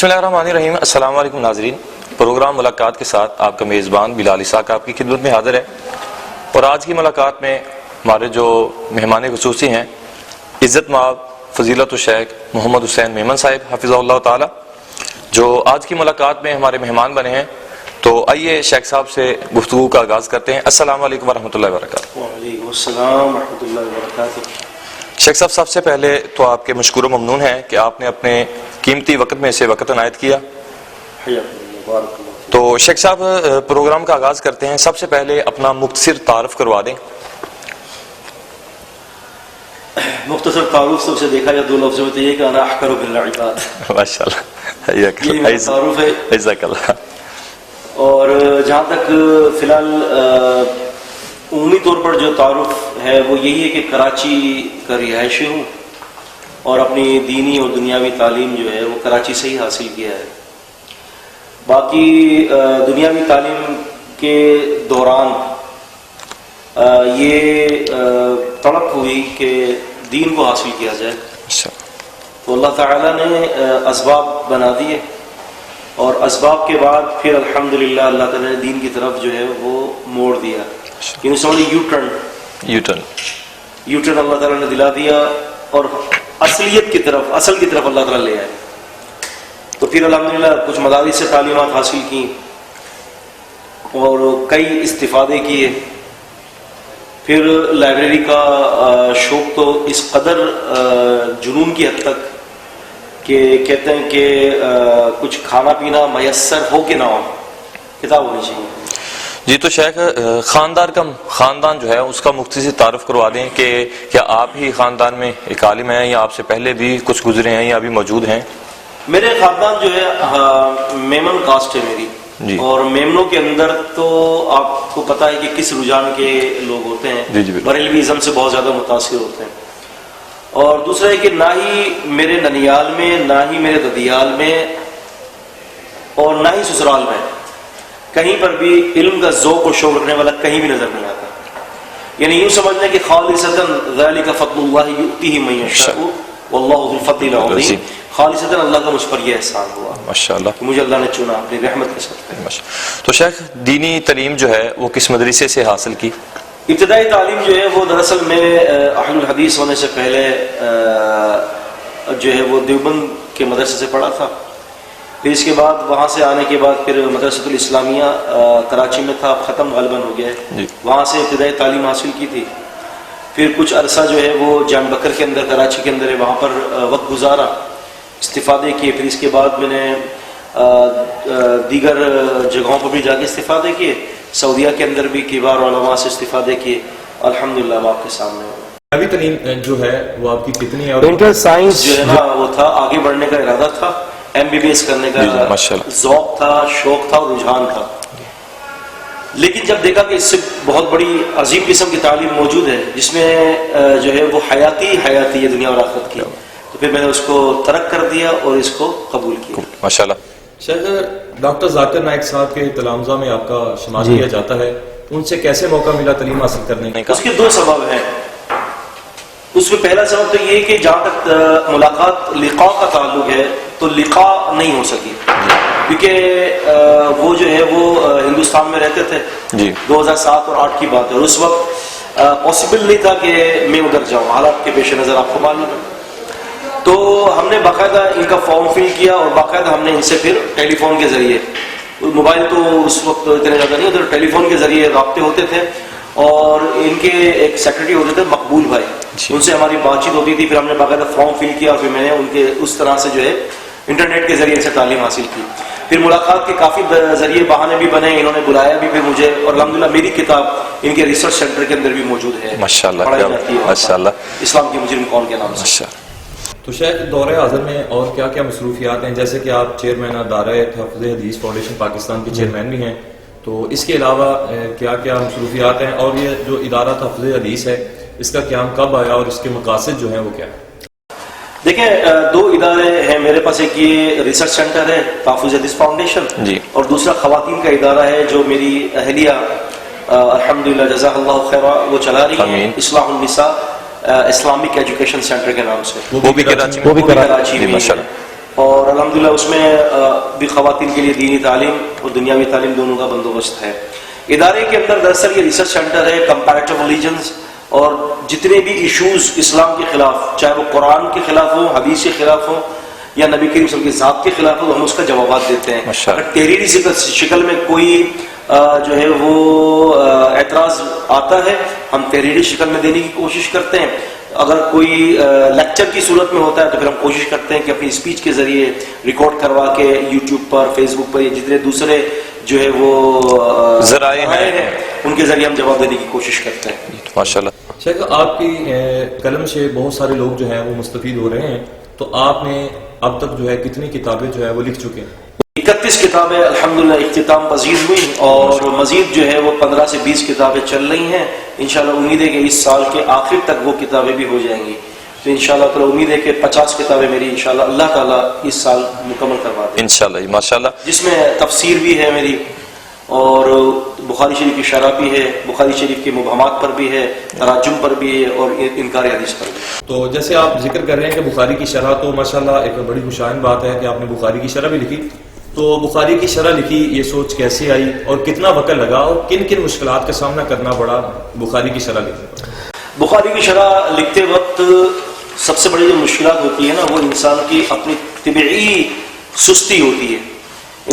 بسم اللہ الرحمن الرحیم. السلام علیکم ناظرین. پروگرام ملاقات کے ساتھ آپ کا میزبان بلال اسحاق آپ کی خدمت میں حاضر ہے. اور آج کی ملاقات میں ہمارے جو مہمان خصوصی ہیں عزت مآب فضیلت الشیخ محمد حسین میمن صاحب حفظہ اللہ تعالی، جو آج کی ملاقات میں ہمارے مہمان بنے ہیں. تو آئیے شیخ صاحب سے گفتگو کا آغاز کرتے ہیں. السلام علیکم ورحمۃ اللہ وبرکاتہ. وعلیکم السلام ورحمۃ اللہ وبرکاتہ. شیخ صاحب، سب سے پہلے تو آپ کے مشکور و ممنون ہیں کہ آپ نے اپنے قیمتی وقت میں سے وقت عنایت کیا. تو شیخ صاحب پروگرام کا آغاز کرتے ہیں. سب سے پہلے اپنا مختصر تعارف کروا دیں. مختصر تعارف سب سے دیکھا جائے دو لفظوں میں تو یہ کہ انا احقر بالعباد. ماشاء اللہ، یہ میرا تعارف ہے. جزاک اللہ. اور جہاں تک فی الحال عمومی طور پر جو تعارف ہے وہ یہی ہے کہ کراچی کا رہائشی ہوں اور اپنی دینی اور دنیاوی تعلیم جو ہے وہ کراچی سے ہی حاصل کیا ہے. باقی دنیاوی تعلیم کے دوران یہ تڑپ ہوئی کہ دین کو حاصل کیا جائے، تو اللہ تعالیٰ نے اسباب بنا دیے اور اسباب کے بعد پھر الحمدللہ اللہ تعالیٰ نے دین کی طرف جو ہے وہ موڑ دیا. یعنی سمجھے یو ٹرن اللہ تعالیٰ نے دلا دیا اور اصلیت کی طرف، اصل کی طرف اللہ تعالیٰ لے آئے. تو پھر الحمدللہ کچھ مدارس سے تعلیمات حاصل کی اور کئی استفادے کیے. پھر لائبریری کا شوق تو اس قدر جنون کی حد تک کہ کہتے ہیں کہ کچھ کھانا پینا میسر ہو کہ نہ ہو، کتاب ہونی چاہیے. جی تو شیخ، خاندان جو ہے اس کا مختصر تعارف کروا دیں کہ کیا آپ ہی خاندان میں ایک عالم ہیں یا آپ سے پہلے بھی کچھ گزرے ہیں یا ابھی موجود ہیں؟ میرے خاندان جو ہے میمن کاسٹ ہے میری جی. اور میمنوں کے اندر تو آپ کو پتہ ہے کہ کس رجحان کے لوگ ہوتے ہیں جی. بریلویزم سے بہت زیادہ متاثر ہوتے ہیں. اور دوسرا ہے کہ نہ ہی میرے ننیال میں، نہ ہی میرے ددیال میں اور نہ ہی سسرال میں کہیں پر بھی علم کا ذوق و شوق رکھنے والا کہیں بھی نظر نہیں آتا. یعنی یوں سمجھ لیں کہ خالصتاً ذالک فضل اللہ یؤتیہ من یشاء واللہ ذو الفضل العظیم. خالصتاً اللہ کا مجھ پر یہ احسان ہوا ماشاءاللہ کہ مجھے اللہ نے چنا اپنی رحمت کے ساتھ. تو شیخ، دینی تعلیم جو ہے وہ کس مدرسے سے حاصل کی؟ ابتدائی تعلیم جو ہے وہ دراصل میں اہل الحدیث ہونے سے پہلے جو ہے وہ دیوبند کے مدرسے سے پڑھا تھا. پھر اس کے بعد وہاں سے آنے کے بعد پھر مدرسۃ الاسلامیہ کراچی میں تھا، ختم غالباً ہو گیا ہے، وہاں سے ابتدائی تعلیم حاصل کی تھی. پھر کچھ عرصہ جو ہے وہ جام بکر کے اندر، کراچی کے اندر ہے، وہاں پر وقت گزارا، استفادے کیے. پھر اس کے بعد میں نے دیگر جگہوں پر بھی جا کے استفادے کیے، سعودیہ کے اندر بھی کبار علماء سے استفادے کیے. الحمدللہ اب آپ کے سامنے ابھی تعلیم جو ہے وہ آپ کی کتنی ہے؟ انٹر سائنس جو ہے نا وہ تھا، آگے بڑھنے کا ارادہ تھا، MBBS کرنے کا ذوق تھا، شوق تھا اور رجحان تھا. لیکن جب دیکھا کہ اس سے بہت بڑی عظیم قسم کی تعلیم موجود ہے جس میں جو ہے وہ حیاتی ہے دنیا اور آخرت کی، تو پھر میں نے اس کو ترک کر دیا اور اس کو قبول کیا. ماشاءاللہ. شیخ، ڈاکٹر ذاکر نائک صاحب کے تلامذہ میں آپ کا شمار کیا جاتا ہے، ان سے کیسے موقع ملا تعلیم حاصل کرنے کا؟ اس کے دو سبب ہیں. اس میں پہلا سبب تو یہ کہ جہاں تک ملاقات لقاء کا تعلق ہے تو لقاء نہیں ہو سکی، کیونکہ وہ جو ہے وہ ہندوستان میں رہتے تھے جی. 2007 اور 2008 کی بات ہے، اور اس وقت پاسبل نہیں تھا کہ میں ادھر جاؤں، حالات کے پیش نظر آپ کو معلوم ہے. تو ہم نے باقاعدہ ان کا فارم فل کیا اور باقاعدہ ہم نے ان سے پھر ٹیلی فون کے ذریعے، موبائل تو اس وقت اتنے زیادہ نہیں ہوتے، ٹیلی فون کے ذریعے رابطے ہوتے تھے. اور ان کے ایک سیکرٹری ہوتے تھے مقبول بھائی، ان سے ہماری بات چیت ہوتی تھی. پھر ہم نے باقاعدہ فارم فل کیا اور پھر میں نے ان کے اس طرح سے جو ہے انٹرنیٹ کے ذریعے سے تعلیم حاصل کی. پھر ملاقات کے کافی ذریعے بہانے بھی بنے، انہوں نے بلایا بھی پھر مجھے، اور الحمدللہ میری کتاب ان کے ریسرچ سینٹر کے اندر بھی موجود ہے، ماشاءاللہ پڑھائی جاتی ہے ماشاءاللہ، اسلام کے مجرم کون کے نام سے. تو شیخ، دور حاضر میں اور کیا کیا مصروفیات ہیں؟ جیسے کہ آپ چیئرمین دارہ تحفظ حدیث فاؤنڈیشن پاکستان کے چیئرمین بھی ہیں، تو اس کے علاوہ کیا کیا مصروفیات ہیں؟ اور یہ جو ادارہ تحفظ حدیث ہے اس کا قیام کب آیا اور اس کے مقاصد جو ہیں وہ کیا ہیں؟ دیکھیں، دو ادارے ہیں میرے پاس. ایک یہ ریسرچ سینٹر ہے تحفظ حدیث فاؤنڈیشن جی، اور دوسرا خواتین کا ادارہ ہے جو میری اہلیہ الحمدللہ جزاک اللہ خیر وہ چلا رہی ہے، اصلاح النساء اسلامک ایجوکیشن سینٹر کے نام سے. وہ بھی کراچی میں اور الحمدللہ اس میں بھی خواتین کے لیے دینی تعلیم اور دنیاوی تعلیم دونوں کا بندوبست ہے. ادارے کے اندر دراصل یہ ریسرچ سینٹر ہے کمپیریٹو ریلیجنز، اور جتنے بھی ایشوز اسلام کے خلاف، چاہے وہ قرآن کے خلاف ہو، حدیث کے خلاف ہو، یا نبی کریم صلی اللہ علیہ وسلم کی ذات کے خلاف ہو، ہم اس کا جوابات دیتے ہیں. اگر تحریری شکل میں کوئی جو ہے وہ اعتراض آتا ہے، ہم تحریری شکل میں دینے کی کوشش کرتے ہیں. اگر کوئی لیکچر کی صورت میں ہوتا ہے تو پھر ہم کوشش کرتے ہیں کہ اپنی اسپیچ کے ذریعے ریکارڈ کروا کے یوٹیوب پر، فیس بک پر، یا جتنے دوسرے جو ہے وہ ذرائع ہیں ان کے ذریعے ہم جواب دینے کی کوشش کرتے ہیں. ماشاءاللہ. شیخ آپ کی قلم سے بہت سارے لوگ جو ہیں وہ مستفید ہو رہے ہیں، تو آپ نے اب تک جو ہے کتنی کتابیں جو ہے وہ لکھ چکے ہیں؟ 31 کتابیں الحمدللہ اختتام پذیر ہوئی، اور مزید جو ہے وہ 15 سے 20 کتابیں چل رہی ہیں. انشاءاللہ امید ہے کہ اس سال کے آخر تک وہ کتابیں بھی ہو جائیں گی. تو انشاءاللہ تعالی امید ہے کہ 50 کتابیں میری انشاءاللہ اللہ تعالیٰ اس سال مکمل کروا دیں انشاءاللہ. ماشاءاللہ. جس میں تفسیر بھی ہے میری، اور بخاری شریف کی شرح بھی ہے، بخاری شریف کے مبہمات پر بھی ہے، تراجم پر بھی ہے، اور انکار حدیث پر بھی. تو جیسے آپ ذکر کر رہے ہیں کہ بخاری کی شرح، تو ماشاءاللہ ایک بڑی خوشائن بات ہے کہ آپ نے بخاری کی شرح بھی لکھی. تو بخاری کی شرح لکھی، یہ سوچ کیسے آئی اور کتنا وقت لگا، اور کن کن مشکلات کا سامنا کرنا پڑا بخاری کی شرح لکھنے پر؟ بخاری کی شرح لکھتے وقت سب سے بڑی جو مشکلات ہوتی ہے نا، وہ انسان کی اپنی طبعی سستی ہوتی ہے،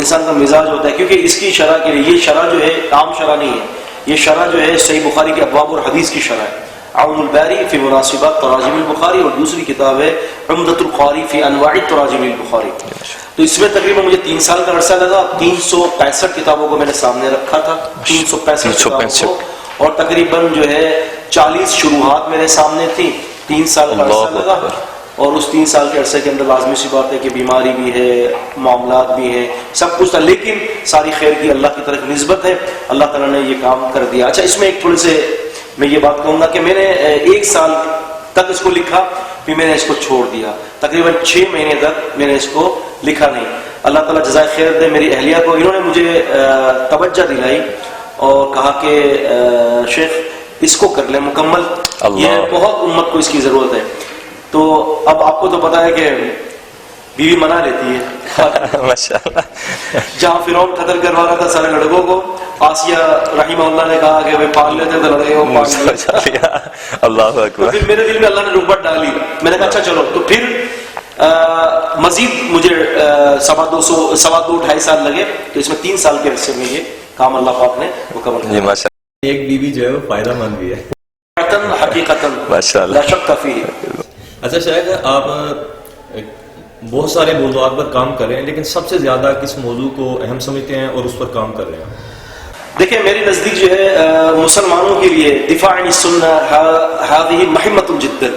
انسان کا مزاج ہوتا ہے. کیونکہ اس کی شرح کے لیے، یہ شرح جو ہے عام شرح نہیں ہے، یہ شرح جو ہے صحیح بخاری کے ابواب اور حدیث کی شرح ہے. عون الباری فی مناسبات تراجم البخاری، اور دوسری کتاب ہے عمدۃ القاری فی انواع تراجم البخاری. تو اس میں تقریباً مجھے 3 سال کا عرصہ لگا. 365 کتابوں کو میں نے سامنے رکھا تھا، 365 کتابوں کو، اور تقریباً جو ہے 40 شروحات میرے سامنے تھی. 3 سال کا عرصہ لگا، اور اس 3 سال کے عرصے کے اندر لازمی سی بات ہے کہ بیماری بھی ہے، معاملات بھی ہیں، سب کچھ تھا، لیکن ساری خیر کی اللہ کی طرف نسبت ہے. اللہ تعالیٰ نے یہ کام کر دیا. اچھا، اس میں ایک تھوڑے سے میں یہ بات کہوں گا کہ میں نے 1 سال تک اس کو لکھا، پھر میں نے اس کو چھوڑ دیا. تقریباً 6 مہینے تک میں نے اس کو لکھا نہیں. اللہ تعالیٰ جزائے خیر دے میری اہلیہ کو، انہوں نے مجھے توجہ دلائی اور کہا کہ شیخ اس کو کر لیں مکمل، یہ بہت امت کو اس کی ضرورت ہے. تو اب آپ کو تو پتا ہے کہ بیوی منا لیتی ہے. ماشاءاللہ. جہاں فرعون قتل کروا رہا تھا سارے لڑکوں کو، آسیہ رحمہ اللہ نے کہا کہ پال لیتے تو لڑکے کو پال لیا. اللہ اکبر. پھر میرے دل میں اللہ نے رغبت ڈالی، میں نے کہا اچھا چلو. تو پھر مزید مجھے 2.5 سال لگے. تو اس میں 3 سال کے عرصے میں یہ کام اللہ پاک نے مکمل کیا. ماشاءاللہ. ایک بیوی جو ہے وہ فائدہ مند بھی ہے حقیقتاً ماشاءاللہ. لا شک فیہ. اچھا شاید آپ بہت سارے موضوعات پر کام کر رہے ہیں، لیکن سب سے زیادہ کس موضوع کو اہم سمجھتے ہیں اور اس پر کام کر رہے ہیں؟ دیکھیں میری نزدیک جو ہے مسلمانوں کے لیے دفاع عن السنہ هذه مهمة جدا.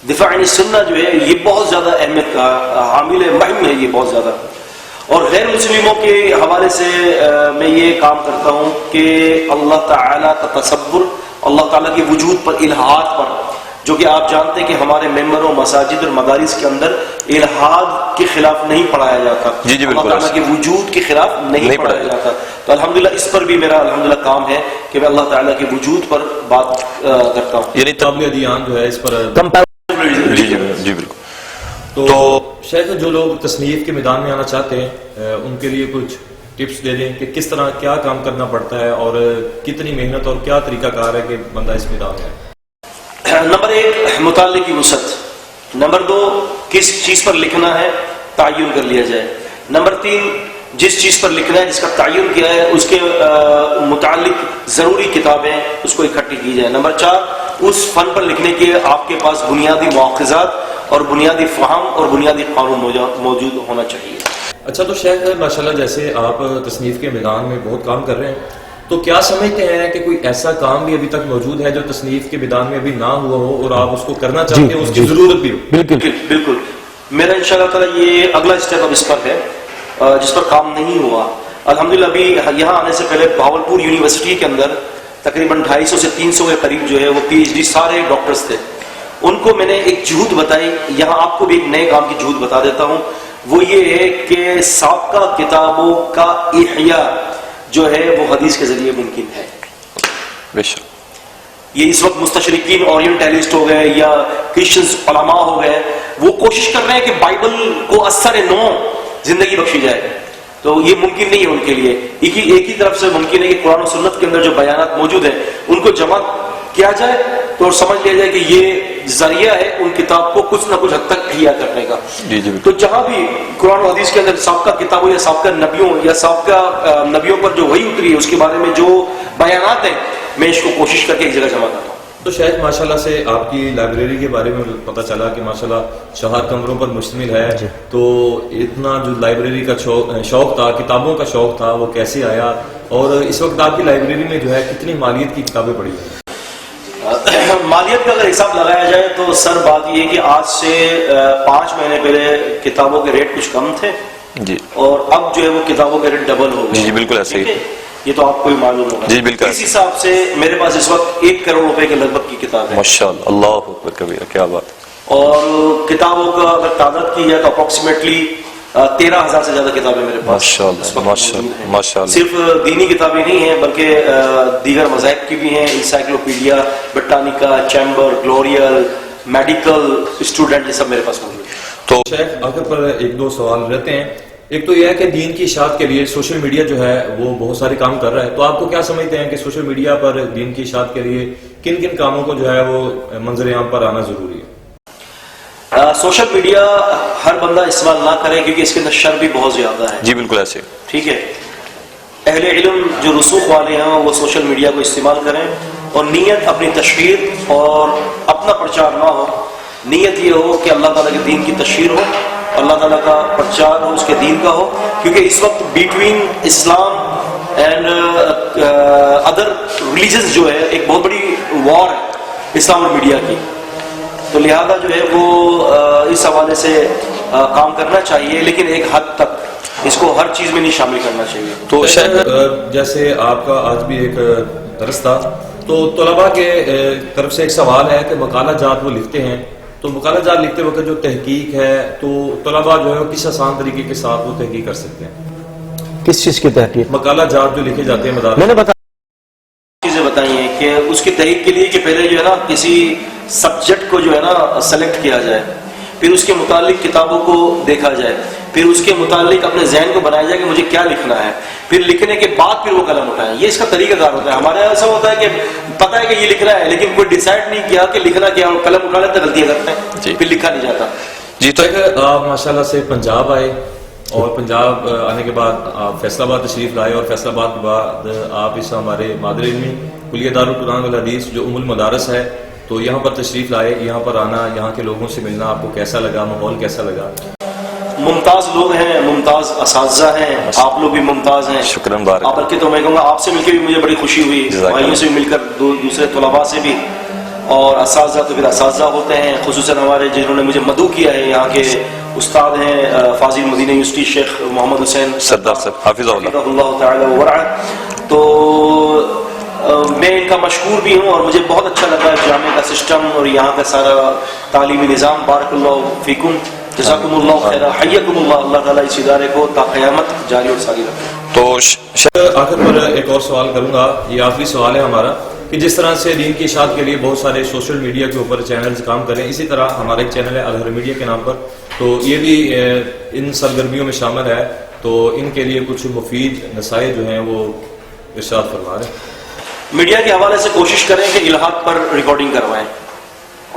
دفاع عن السنہ جو ہے یہ بہت زیادہ اہمیت کا حامل ہے، مہم ہے یہ بہت زیادہ. اور غیر مسلموں کے حوالے سے میں یہ کام کرتا ہوں کہ اللہ تعالیٰ کا تصور، اللہ تعالیٰ کے وجود پر، الہاد پر، جو کہ آپ جانتے ہیں کہ ہمارے ممبروں، مساجد اور مدارس کے اندر الہاد کے خلاف نہیں پڑھایا جاتا. جی بالکل. اللہ تعالیٰ کے وجود کے خلاف نہیں پڑھایا جاتا. تو الحمدللہ اس پر بھی میرا الحمدللہ کام ہے کہ میں اللہ تعالیٰ کے وجود پر بات کرتا ہوں. یعنی قابل ادیان جو ہے اس پر جی بالکل. تو شیخ جو لوگ تصنیف کے میدان میں آنا چاہتے ہیں ان کے لیے کچھ ٹپس دے دیں کہ کس طرح کیا کام کرنا پڑتا ہے اور کتنی محنت اور کیا طریقہ کار ہے کہ بندہ اس میدان میں. نمبر 1 مطالعے کی وسعت. نمبر 2 کس چیز پر لکھنا ہے تعین کر لیا جائے. نمبر 3 جس چیز پر لکھنا ہے، جس کا تعین کیا ہے، اس کے متعلق ضروری کتابیں اس کو اکٹھی کی جائے. نمبر 4 اس فن پر لکھنے کے آپ کے پاس بنیادی مواخذات اور بنیادی فہم اور بنیادی قانون موجود ہونا چاہیے. اچھا، تو شیخ ماشاءاللہ جیسے آپ تصنیف کے میدان میں بہت کام کر رہے ہیں، تو کیا سمجھتے ہیں کہ کوئی ایسا کام بھی ابھی تک موجود ہے جو تصنیف کے میدان میں ابھی نہ ہوا ہو اور آپ اس کو کرنا چاہتے ہیں، اس کی ضرورت بھی ہو؟ بالکل. میرا انشاءاللہ تعالی یہ اگلا اسٹیپ اب اس پر ہے جس پر کام نہیں ہوا. الحمدللہ ابھی یہاں آنے سے پہلے بھاولپور یونیورسٹی کے اندر تقریباً 250 سے 300 کے قریب جو ہے وہ PhD سارے ڈاکٹرز تھے. ان کو میں نے ایک جہود بتائی. یہاں آپ کو بھی ایک نئے کام کی جہود بتا دیتا ہوں. وہ یہ ہے کہ سابقہ کتابوں کا احیاء جو ہے وہ حدیث کے ذریعے ممکن ہے. یہ اس وقت مستشرقین اورینٹلسٹ ہو گئے یا کرسچنز علماء ہو گئے، وہ کوشش کر رہے ہیں کہ بائبل کو اثر نو زندگی بخشی جائے، تو یہ ممکن نہیں ہے ان کے لیے۔ ایک ہی طرف سے ممکن ہے کہ قرآن و سنت کے اندر جو بیانات موجود ہیں ان کو جمع کیا جائے تو سمجھ لیا جائے کہ یہ ذریعہ ہے ان کتاب کو کچھ نہ کچھ حد تک احیا کرنے کا۔ تو جہاں بھی قرآن و حدیث کے اندر سابقہ کتابوں یا سابقہ نبیوں یا سابقہ نبیوں پر جو وحی اتری ہے اس کے بارے میں جو بیانات ہیں میں اس کو کوشش کر کے ایک جگہ جمع کرتا ہوں۔ تو شاید ماشاءاللہ سے آپ کی لائبریری کے بارے میں پتہ چلا کہ ماشاءاللہ 4 کمروں پر مشتمل ہے، تو اتنا جو لائبریری کا شوق تھا، کتابوں کا شوق تھا، وہ کیسے آیا، اور اس وقت آپ کی لائبریری میں جو ہے کتنی مالیت کی کتابیں پڑھی ہیں؟ مالیت کا اگر حساب لگایا جائے تو سر بات یہ ہے کہ آج سے 5 مہینے پہلے کتابوں کے ریٹ کچھ کم تھے جی، اور اب جو ہے وہ کتابوں کے ریٹ ڈبل ہو گئے۔ جی بالکل ایسے ہی، یہ تو آپ کو بھی معلوم ہوگا۔ جی بالکل، اس حساب سے میرے پاس اس وقت 1 کروڑ روپے کے لگ بھگ کی کتاب ہے۔ ماشاءاللہ، اللہ اکبر کبیرہ، کیا بات ہے۔ اور کتابوں کا اگر تعداد کی جائے تو اپروکسیمیٹلی 13,000 سے زیادہ کتابیں میرے پاس ماشاءاللہ ماشاءاللہ ماشاءاللہ۔ صرف دینی کتابیں نہیں ہیں بلکہ دیگر مذاہب کی بھی ہیں، انسائکلوپیڈیا بٹانیکا، چیمبر، گلوریل، میڈیکل، اسٹوڈنٹ، یہ سب میرے پاس موجود ہے۔ تو شیخ آخر پر 1-2 سوال رہتے ہیں۔ ایک تو یہ ہے کہ دین کی اشاعت کے لیے سوشل میڈیا جو ہے وہ بہت سارے کام کر رہا ہے، تو آپ کو کیا سمجھتے ہیں کہ سوشل میڈیا پر دین کی اشاعت کے لیے کن کن کاموں کو جو ہے وہ منظر عام پر آنا ضروری ہے؟ سوشل میڈیا ہر بندہ استعمال نہ کرے کیونکہ اس کے اندر شر بھی بہت زیادہ ہے۔ جی بالکل ایسے، ٹھیک ہے، اہل علم جو رسوخ والے ہیں وہ سوشل میڈیا کو استعمال کریں، اور نیت اپنی تشہیر اور اپنا پرچار نہ ہو، نیت یہ ہو کہ اللہ تعالیٰ کے دین کی تشہیر ہو، اللہ تعالیٰ کا پرچار ہو، اس کے دین کا ہو، کیونکہ اس وقت between Islam and other religions جو ہے ایک بہت بڑی وار ہے اسلام اور میڈیا کی، تو لہذا جو ہے وہ اس حوالے سے کام کرنا چاہیے، لیکن ایک حد تک اس کو ہر چیز میں نہیں شامل کرنا چاہیے۔ تو جیسے آپ کا آج بھی ایک درس تھا، تو طلباء کے طرف سے ایک سوال ہے کہ مقالہ جات وہ لکھتے ہیں، تو مقالہ جات لکھتے وقت جو تحقیق ہے تو طلباء جو ہے کس آسان طریقے کے ساتھ وہ تحقیق کر سکتے ہیں؟ کس چیز کی تحقیق؟ مقالہ جات جو لکھے جاتے ہیں مدارس میں نے بتایا چیزیں بتائی ہیں کہ اس کی تحقیق کے لیے کہ پہلے جو ہے نا کسی سبجیکٹ کو جو ہے نا سلیکٹ کیا جائے، پھر اس کے متعلق کتابوں کو دیکھا جائے، پھر اس کے متعلق اپنے ذہن کو بنایا جائے کہ مجھے کیا لکھنا ہے، پھر لکھنے کے بعد پھر وہ قلم اٹھائیں۔ یہ اس کا طریقہ کار ہوتا ہے۔ ہمارے یہاں ایسا ہوتا ہے کہ پتہ ہے کہ یہ لکھنا ہے لیکن کوئی ڈیسائیڈ نہیں کیا کہ لکھنا کیا، قلم اٹھا لیتے غلطیاں کرتے ہیں، پھر لکھا نہیں جاتا۔ جی تو آپ ماشاءاللہ سے پنجاب آئے، اور پنجاب آنے کے بعد آپ فیصل آباد تشریف لائے، اور فیصل آباد کے بعد آپ اس ہمارے مادر علمی کلیہ دارالقرآن والحدیث جو ام المدارس ہے تو یہاں پر تشریف لائے۔ یہاں پر آنا، یہاں کے لوگوں سے ملنا آپ کو کیسا لگا؟ ماحول کیسا لگا؟ ممتاز لوگ ہیں، ممتاز اساتذہ ہیں، آپ لوگ بھی ممتاز ہیں، شکراً بارک۔ بلکہ تو میں کہوں گا آپ سے مل کے بھی مجھے بڑی خوشی ہوئی، بھائیوں سے مل کر، دوسرے طلباء سے بھی، اور اساتذہ تو پھر اساتذہ ہوتے ہیں، خصوصاً ہمارے جنہوں نے مجھے مدعو کیا ہے، یہاں کے استاد ہیں فاضل مدینہ یونیورسٹی شیخ محمد حسین سردار صاحب حافظ اللہ تعالی ورعہ، تو میں ان کا مشکور بھی ہوں، اور مجھے بہت اچھا لگا جامعہ کا سسٹم اور یہاں کا سارا تعلیمی نظام۔ بارک اللہ فیکم، جزاکم اللہ خیر، حیاکم اللہ، اللہ تعالیٰ اس ادارے کو تا قیامت جاری اور ساری رکھے۔ تو آخر پر ایک اور سوال کروں گا، یہ آخری سوال ہے ہمارا، کہ جس طرح سے دین کی اشاعت کے لیے بہت سارے سوشل میڈیا کے اوپر چینلز کام کریں، اسی طرح ہمارا ایک چینل ہے الہر میڈیا کے نام پر، تو یہ بھی ان سرگرمیوں میں شامل ہے، تو ان کے لیے کچھ مفید نصائح جو ہیں وہ ارشاد فرما رہے ہیں۔ میڈیا کے حوالے سے کوشش کریں کہ الہات پر ریکارڈنگ کروائیں،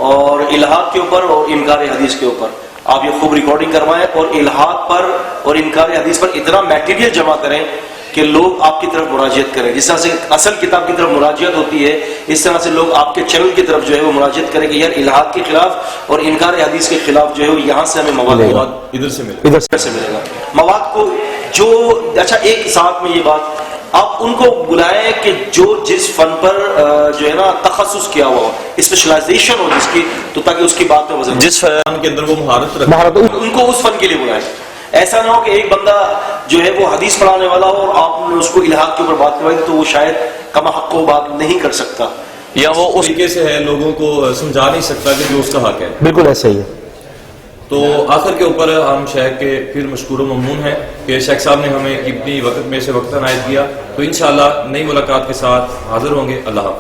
اور الہات کے اوپر اور انکار حدیث کے اوپر آپ یہ خوب ریکارڈنگ کروائیں، اور الہات پر اور انکار حدیث پر اتنا میٹیریل جمع کریں کہ لوگ آپ کی طرف مراجعت کریں۔ جس طرح سے اصل کتاب کی طرف مراجعت ہوتی ہے، اس طرح سے لوگ آپ کے چینل کی طرف جو ہے وہ مراجعت کریں کہ یار الہات کے خلاف اور انکار حدیث کے خلاف جو ہے وہ یہاں سے ہمیں مواد ادھر سے ملے، ادھر سے ملے گا مواد کو جو اچھا ایک ساتھ میں یہ بات آپ ان کو بلائیں کہ جو جس فن پر جو ہے نا تخصص کیا ہوا ہو، اسپیشلائزیشن ہو جس کی، تو تاکہ اس کی بات میں وزن جس فن کے اندر وہ مہارت رکھے ان کو اس فن کے لیے بلائیں۔ ایسا نہ ہو کہ ایک بندہ جو ہے وہ حدیث پڑھانے والا ہو اور آپ نے اس کو الہات کے اوپر بات کروائی تو وہ شاید کما حق کو بات نہیں کر سکتا، یا وہ اس طریقے سے ہے لوگوں کو سمجھا نہیں سکتا کہ جو اس کا حق ہے۔ بالکل ایسا ہی ہے۔ تو آخر کے اوپر ہم شیخ کے پھر مشکور و ممنون ہیں کہ شیخ صاحب نے ہمیں اپنی وقت میں سے وقت عنایت کیا، تو انشاءاللہ نئی ملاقات کے ساتھ حاضر ہوں گے۔ اللہ حافظ۔